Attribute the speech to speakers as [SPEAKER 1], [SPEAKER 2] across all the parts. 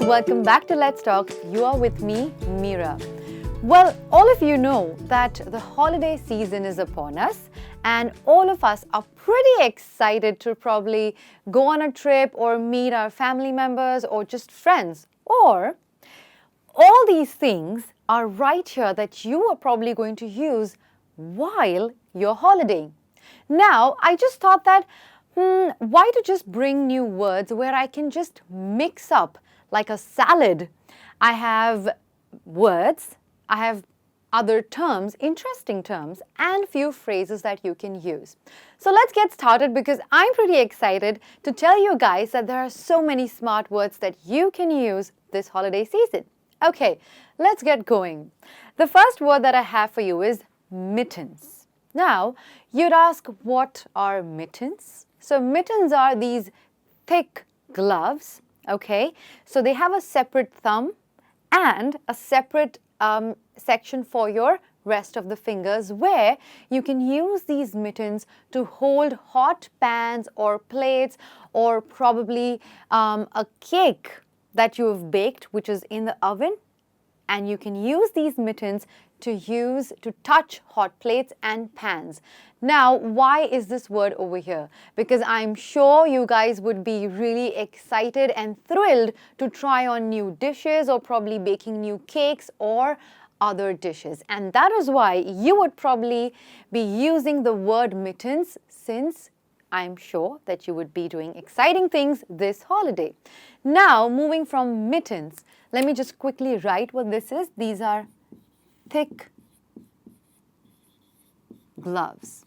[SPEAKER 1] Welcome back to Let's Talk. You are with me, Meera. Well, all of you know that the holiday season is upon us, and all of us are pretty excited to probably go on a trip or meet our family members or just friends. Or all these things are right here that you are probably going to use while you're holidaying. Now, I just thought that, why to just bring new words where I can just mix up like a salad? I have words, I have other terms, interesting terms, and few phrases that you can use. So let's get started because I'm pretty excited to tell you guys that there are so many smart words that you can use this holiday season. Okay, let's get going. The first word that I have for you is mittens. Now, you'd ask, what are mittens? So mittens are these thick gloves, okay? So they have a separate thumb and a separate section for your rest of the fingers where you can use these mittens to hold hot pans or plates or probably a cake that you have baked which is in the oven, and you can use these mittens to touch hot plates and pans. Now, why is this word over here? Because I'm sure you guys would be really excited and thrilled to try on new dishes or probably baking new cakes or other dishes. And that is why you would probably be using the word mittens, since I'm sure that you would be doing exciting things this holiday. Now, moving from mittens, let me just quickly write what this is. These are thick gloves.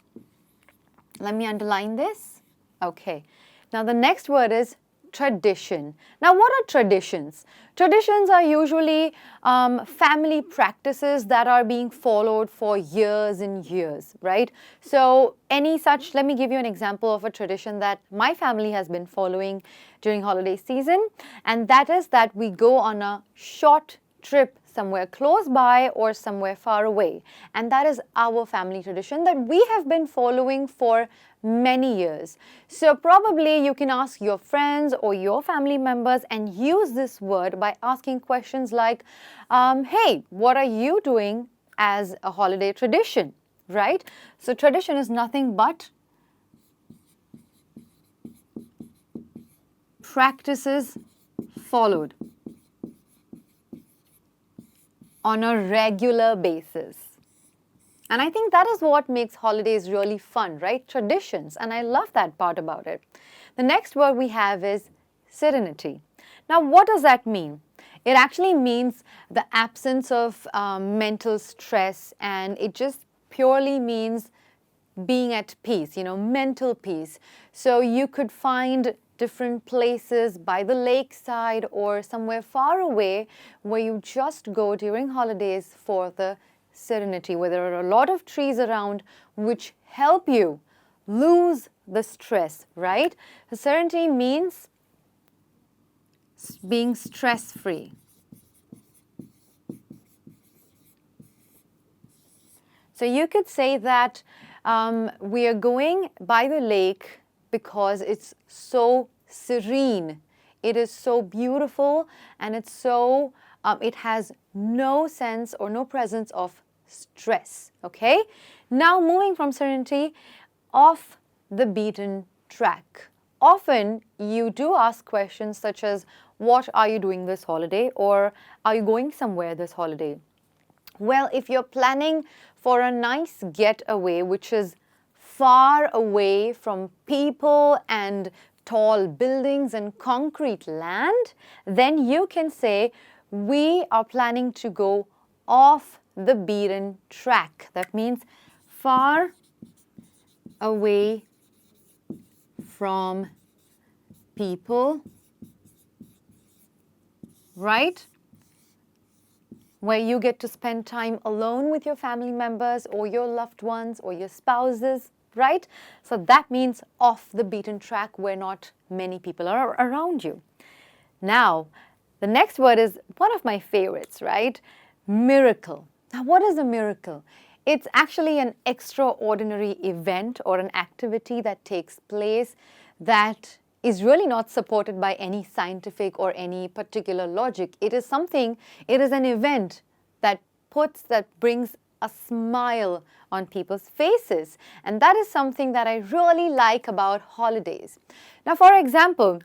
[SPEAKER 1] Let me underline this. Okay. Now the next word is tradition. Now what are traditions? Traditions are usually family practices that are being followed for years and years, right? So any such, let me give you an example of a tradition that my family has been following during holiday season, and that is that we go on a short trip somewhere close by or somewhere far away. And that is our family tradition that we have been following for many years. So probably you can ask your friends or your family members and use this word by asking questions like, hey, what are you doing as a holiday tradition, right? So tradition is nothing but practices followed on a regular basis. And I think that is what makes holidays really fun, right? Traditions. And I love that part about it. The next word we have is serenity. Now, what does that mean? It actually means the absence of mental stress, and it just purely means being at peace, mental peace. So you could find different places by the lakeside or somewhere far away where you just go during holidays for the serenity, where there are a lot of trees around which help you lose the stress, right? So serenity means being stress-free. So you could say that we are going by the lake because it's so serene, it is so beautiful, and it's so, it has no sense or no presence of stress, okay? Now moving from serenity, off the beaten track. Often you do ask questions such as, what are you doing this holiday? Or are you going somewhere this holiday? Well, if you're planning for a nice getaway, which is far away from people and tall buildings and concrete land, then you can say, we are planning to go off the beaten track. That means far away from people, right? Where you get to spend time alone with your family members or your loved ones or your spouses, right? So that means off the beaten track where not many people are around you. Now, the next word is one of my favorites, right? Miracle. Now, what is a miracle? It's actually an extraordinary event or an activity that takes place that is really not supported by any scientific or any particular logic. It is something, it is an event that brings a smile on people's faces. And that is something that I really like about holidays. Now, for example,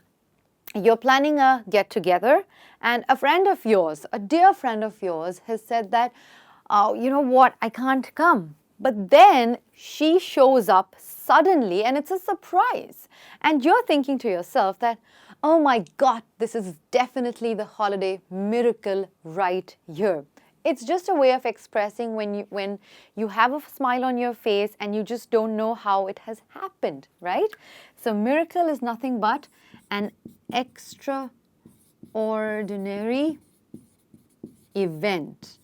[SPEAKER 1] you're planning a get-together and a friend of yours, a dear friend of yours, has said that, oh, you know what, I can't come. But then she shows up suddenly and it's a surprise. And you're thinking to yourself that, oh my God, this is definitely the holiday miracle right here. It's just a way of expressing when you have a smile on your face and you just don't know how it has happened, right? So miracle is nothing but an extraordinary event.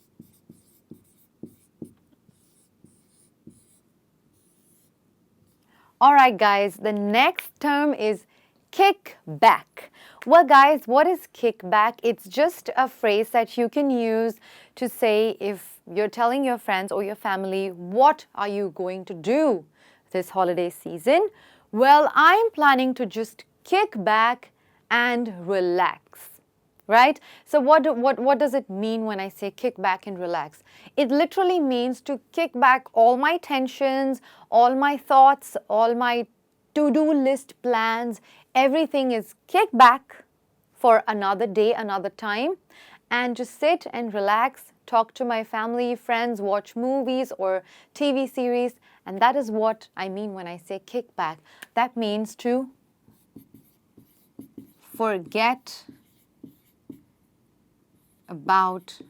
[SPEAKER 1] All right, guys, the next term is kickback. Well, guys, what is kickback? It's just a phrase that you can use to say if you're telling your friends or your family, what are you going to do this holiday season? Well, I'm planning to just kick back and relax. Right? So what does it mean when I say kick back and relax? It literally means to kick back all my tensions, all my thoughts, all my to-do list plans. Everything is kicked back for another day, another time, and just sit and relax, talk to my family, friends, watch movies or TV series. And that is what I mean when I say kick back. That means to forget about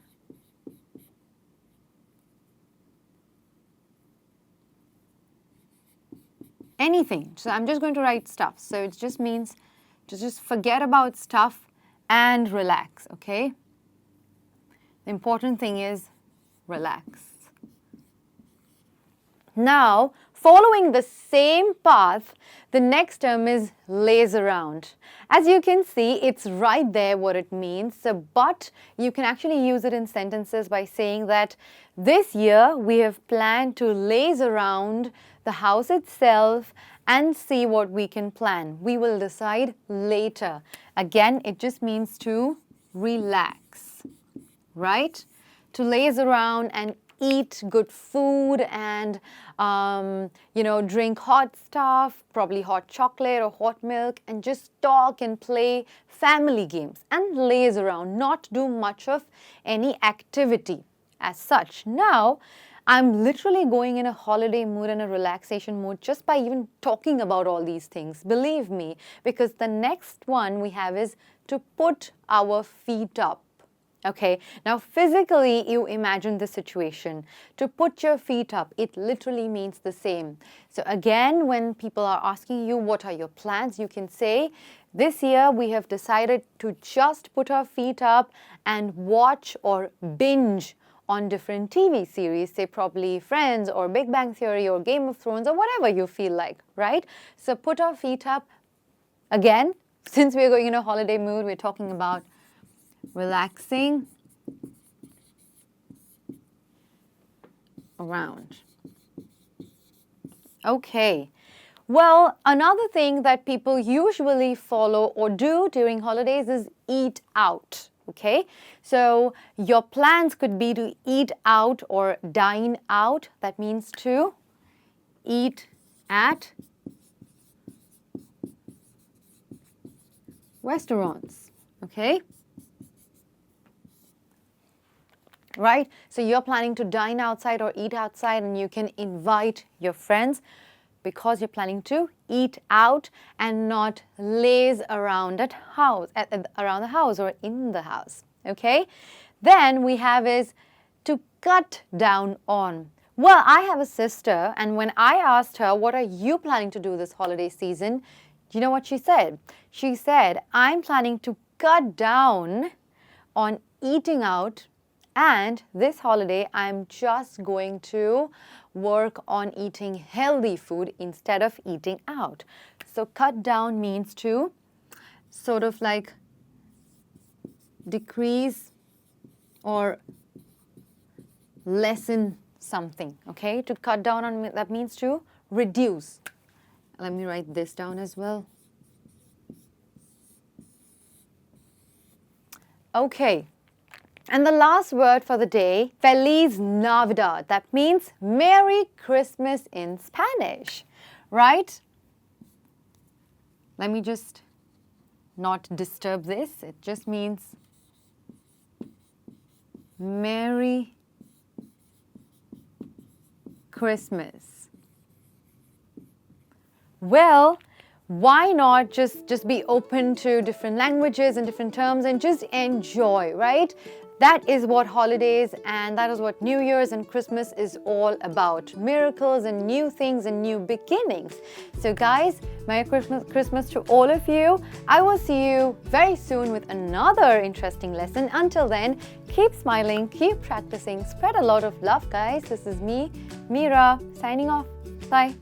[SPEAKER 1] anything. So I'm just going to write stuff. So it just means to just forget about stuff and relax, okay? The important thing is relax. Now, following the same path, the next term is laze around. As you can see, it's right there what it means, but you can actually use it in sentences by saying that this year we have planned to laze around the house itself and see what we can plan. We will decide later. Again, it just means to relax, right? To laze around and eat good food and, drink hot stuff, probably hot chocolate or hot milk, and just talk and play family games and laze around, not do much of any activity as such. Now, I'm literally going in a holiday mood and a relaxation mood just by even talking about all these things, believe me, because the next one we have is to put our feet up. Okay, now physically you imagine the situation. To put your feet up, it literally means the same. So again, when people are asking you what are your plans, you can say, this year we have decided to just put our feet up and watch or binge on different TV series, say probably Friends or Big Bang Theory or Game of Thrones or whatever you feel like, right? So put our feet up. Again, since we're going in a holiday mood, we're talking about relaxing around. Okay. Well, another thing that people usually follow or do during holidays is eat out. Okay, so your plans could be to eat out or dine out. That means to eat at restaurants. Okay, right? So you're planning to dine outside or eat outside, and you can invite your friends because you're planning to eat out and not laze around around the house or in the house, okay? Then we have is to cut down on. Well, I have a sister, and when I asked her, what are you planning to do this holiday season? Do you know what she said? She said, I'm planning to cut down on eating out, and this holiday, I'm just going to work on eating healthy food instead of eating out. So cut down means to sort of like decrease or lessen something, okay? To cut down on, that means to reduce. Let me write this down as well. Okay. And the last word for the day, Feliz Navidad. That means Merry Christmas in Spanish, right? Let me just not disturb this. It just means Merry Christmas. Well, why not just be open to different languages and different terms and just enjoy, right? That is what holidays and that is what New Year's and Christmas is all about. Miracles and new things and new beginnings. So guys, Merry Christmas to all of you. I will see you very soon with another interesting lesson. Until then, keep smiling, keep practicing, spread a lot of love, guys. This is me, Meera, signing off. Bye.